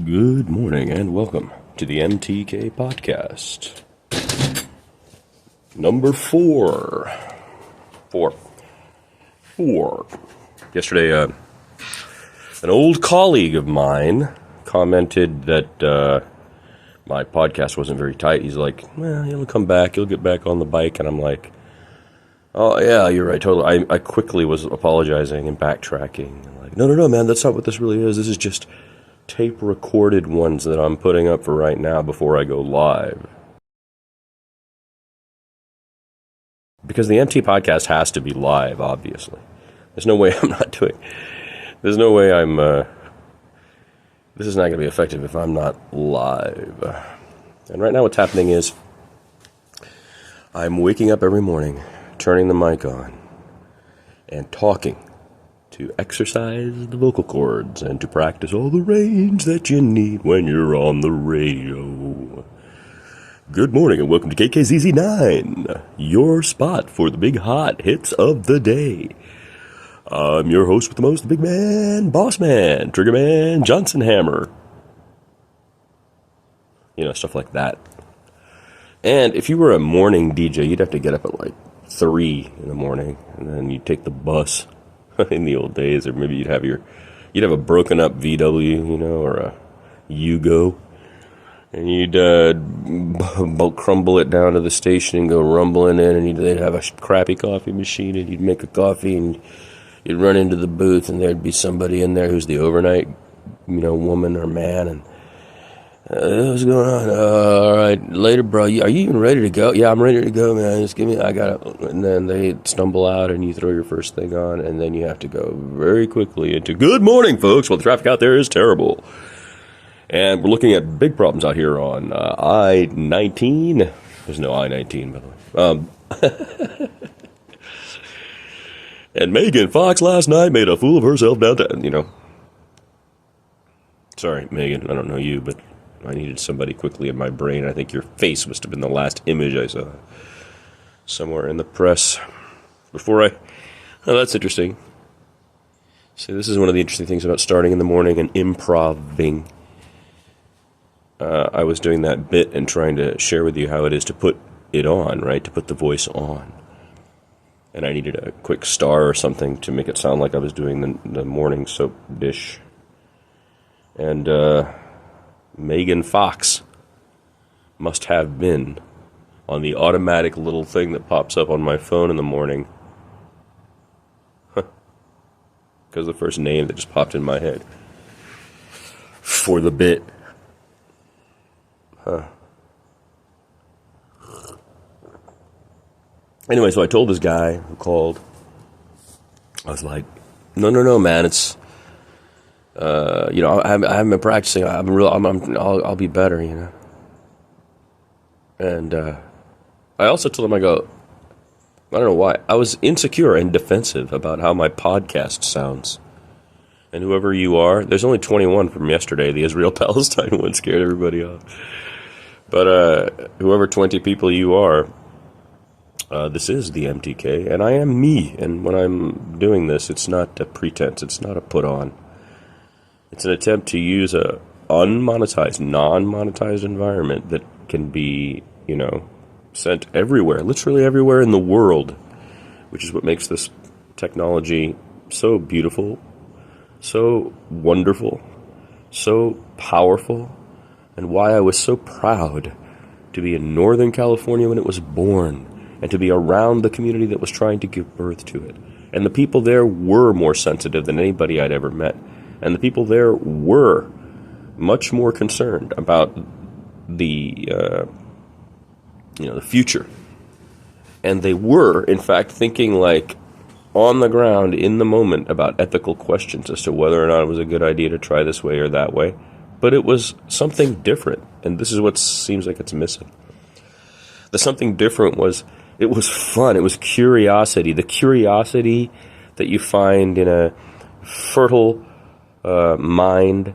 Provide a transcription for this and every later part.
Good morning and welcome to the MTK podcast. Number four. Yesterday, an old colleague of mine commented that my podcast wasn't very tight. He's like, well, he'll come back, he'll get back on the bike. And I'm like, oh, yeah, you're right, totally. I quickly was apologizing and backtracking. And like, no, man, that's not what this really is. This is just tape recorded ones that I'm putting up for right now before I go live. Because the MT podcast has to be live, obviously. There's no way I'm not doing. There's no way I'm. This is not going to be effective if I'm not live. And right now, what's happening is I'm waking up every morning, turning the mic on, and talking to exercise the vocal cords and to practice all the range that you need when you're on the radio. Good morning and welcome to KKZZ9, your spot for the big hot hits of the day. I'm your host with the most, the big man, boss man, trigger man, Johnson Hammer. You know, stuff like that. And if you were a morning DJ, you'd have to get up at like 3 in the morning and then you'd take the bus. In the old days, or maybe you'd have a broken up VW, you know, or a Yugo, and you'd crumble it down to the station and go rumbling in, and they'd have a crappy coffee machine, and you'd make a coffee, and you'd run into the booth, and there'd be somebody in there who's the overnight, you know, woman or man, and what's going on? All right, later, bro. Are you even ready to go? Yeah, I'm ready to go, man. Just give me. I got it. And then they stumble out, and you throw your first thing on, and then you have to go very quickly into good morning, folks. Well, the traffic out there is terrible, and we're looking at big problems out here on I-19. There's no I-19, by the way. And Megan Fox last night made a fool of herself downtown. You know. Sorry, Megan. I don't know you, but I needed somebody quickly in my brain. I think your face must have been the last image I saw somewhere in the press. Oh, that's interesting. See, this is one of the interesting things about starting in the morning and improving. I was doing that bit and trying to share with you how it is to put it on, right? To put the voice on. And I needed a quick star or something to make it sound like I was doing the morning soap dish. And, Megan Fox must have been on the automatic little thing that pops up on my phone in the morning. Because the first name that just popped in my head. For the bit. Anyway, so I told this guy who called. I was like, no, man, it's... you know, I haven't been practicing. I'll be better, you know. And I also told him, I go, I don't know why. I was insecure and defensive about how my podcast sounds. And whoever you are, there's only 21 from yesterday. The Israel-Palestine one scared everybody off. But whoever 20 people you are, this is the MTK, and I am me. And when I'm doing this, it's not a pretense. It's not a put-on. It's an attempt to use a unmonetized, non-monetized environment that can be, you know, sent everywhere, literally everywhere in the world, which is what makes this technology so beautiful, so wonderful, so powerful, and why I was so proud to be in Northern California when it was born, and to be around the community that was trying to give birth to it. And the people there were more sensitive than anybody I'd ever met. And the people there were much more concerned about the future. And they were, in fact, thinking like on the ground, in the moment, about ethical questions as to whether or not it was a good idea to try this way or that way. But it was something different. And this is what seems like it's missing. The something different was, it was fun. It was curiosity. The curiosity that you find in a fertile mind,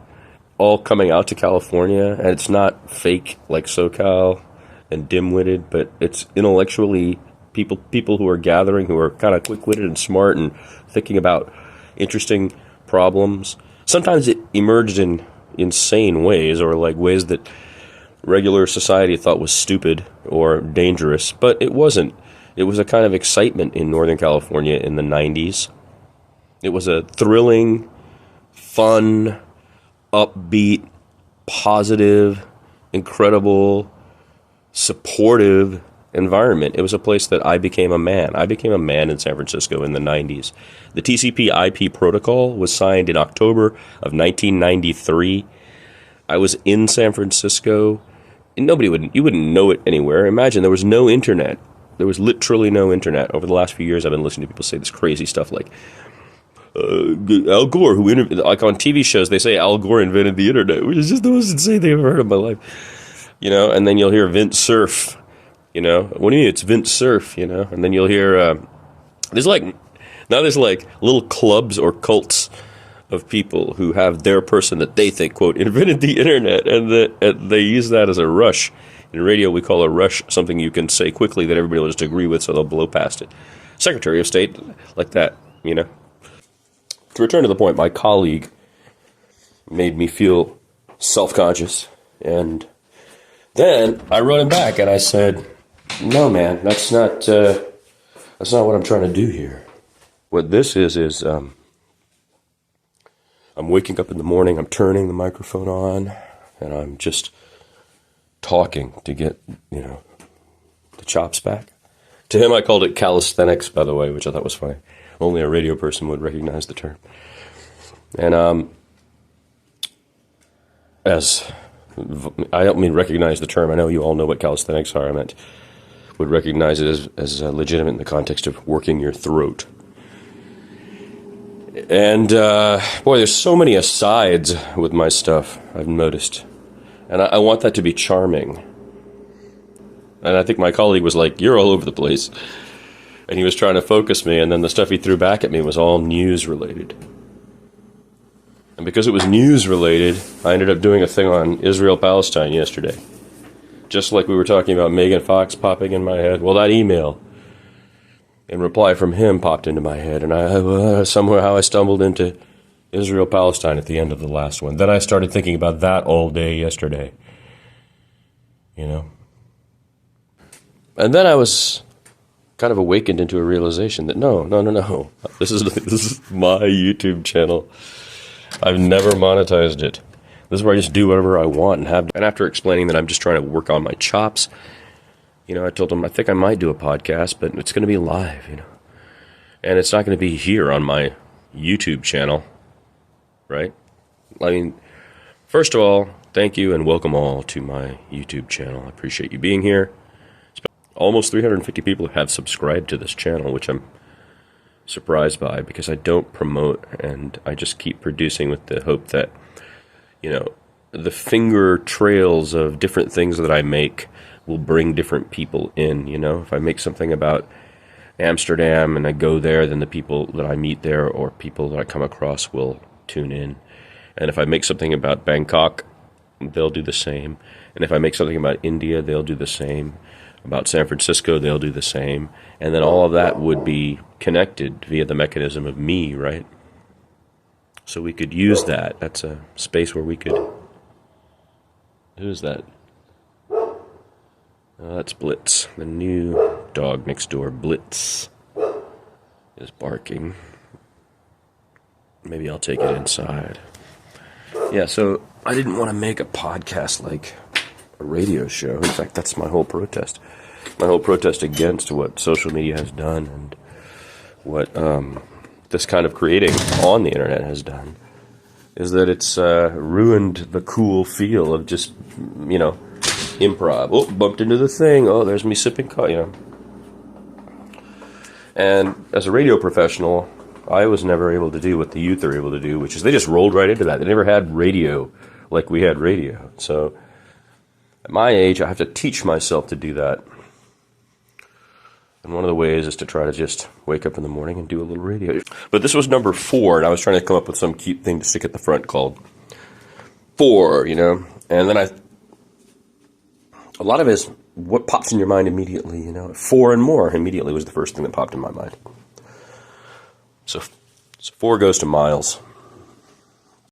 all coming out to California, and it's not fake like SoCal and dim-witted, but it's intellectually people who are gathering, who are kind of quick-witted and smart and thinking about interesting problems. Sometimes it emerged in insane ways, or like ways that regular society thought was stupid or dangerous, but it wasn't. It was a kind of excitement in Northern California in the 90s. It was a thrilling, fun, upbeat, positive, incredible, supportive environment. It was a place that I became a man. I became a man in San Francisco in the 90s. The TCP/IP protocol was signed in October of 1993. I was in San Francisco. And you wouldn't know it anywhere. Imagine there was no internet. There was literally no internet. Over the last few years, I've been listening to people say this crazy stuff like, Al Gore, like on TV shows, they say Al Gore invented the internet, which is just the most insane thing I've ever heard in my life. And then you'll hear Vint Cerf, what do you mean it's Vint Cerf, and then you'll hear, there's like little clubs or cults of people who have their person that they think, quote, invented the internet, and they use that as a rush. In radio, we call a rush something you can say quickly that everybody will just agree with, so they'll blow past it. Secretary of State, like that, To return to the point, my colleague made me feel self-conscious, and then I wrote him back and I said, "No, man, that's not what I'm trying to do here. What this is I'm waking up in the morning, I'm turning the microphone on, and I'm just talking to get, the chops back." To him, I called it calisthenics, by the way, which I thought was funny. Only a radio person would recognize the term. And I don't mean recognize the term. I know you all know what calisthenics are. I meant would recognize it as legitimate in the context of working your throat. And, boy, there's so many asides with my stuff, I've noticed. And I want that to be charming. And I think my colleague was like, "You're all over the place." And he was trying to focus me, and then the stuff he threw back at me was all news-related. And because it was news-related, I ended up doing a thing on Israel-Palestine yesterday. Just like we were talking about Megan Fox popping in my head. Well, that email in reply from him popped into my head, and somehow I stumbled into Israel-Palestine at the end of the last one. Then I started thinking about that all day yesterday. And then I was kind of awakened into a realization that no. This is my YouTube channel. I've never monetized it. This is where I just do whatever I want and have. And after explaining that I'm just trying to work on my chops, I told him I think I might do a podcast, but it's going to be live, and it's not going to be here on my YouTube channel, right? I mean, first of all, thank you and welcome all to my YouTube channel. I appreciate you being here. Almost 350 people have subscribed to this channel, which I'm surprised by because I don't promote and I just keep producing with the hope that, the finger trails of different things that I make will bring different people in, If I make something about Amsterdam and I go there, then the people that I meet there or people that I come across will tune in. And if I make something about Bangkok, they'll do the same. And if I make something about India, they'll do the same. About San Francisco, they'll do the same. And then all of that would be connected via the mechanism of me, right? So we could use that. That's a space where we could... Who's that? Oh, that's Blitz. The new dog next door, Blitz, is barking. Maybe I'll take it inside. Yeah, so I didn't want to make a podcast like a radio show. In fact, that's my whole protest. My whole protest against what social media has done and what this kind of creating on the internet has done is that it's ruined the cool feel of just, improv. Oh, bumped into the thing. Oh, there's me sipping coffee, And as a radio professional, I was never able to do what the youth are able to do, which is they just rolled right into that. They never had radio like we had radio. So at my age, I have to teach myself to do that. And one of the ways is to try to just wake up in the morning and do a little radio. But this was number 4, and I was trying to come up with some cute thing to stick at the front called 4, And then a lot of it is what pops in your mind immediately, 4 and more immediately was the first thing that popped in my mind. So 4 goes to Miles.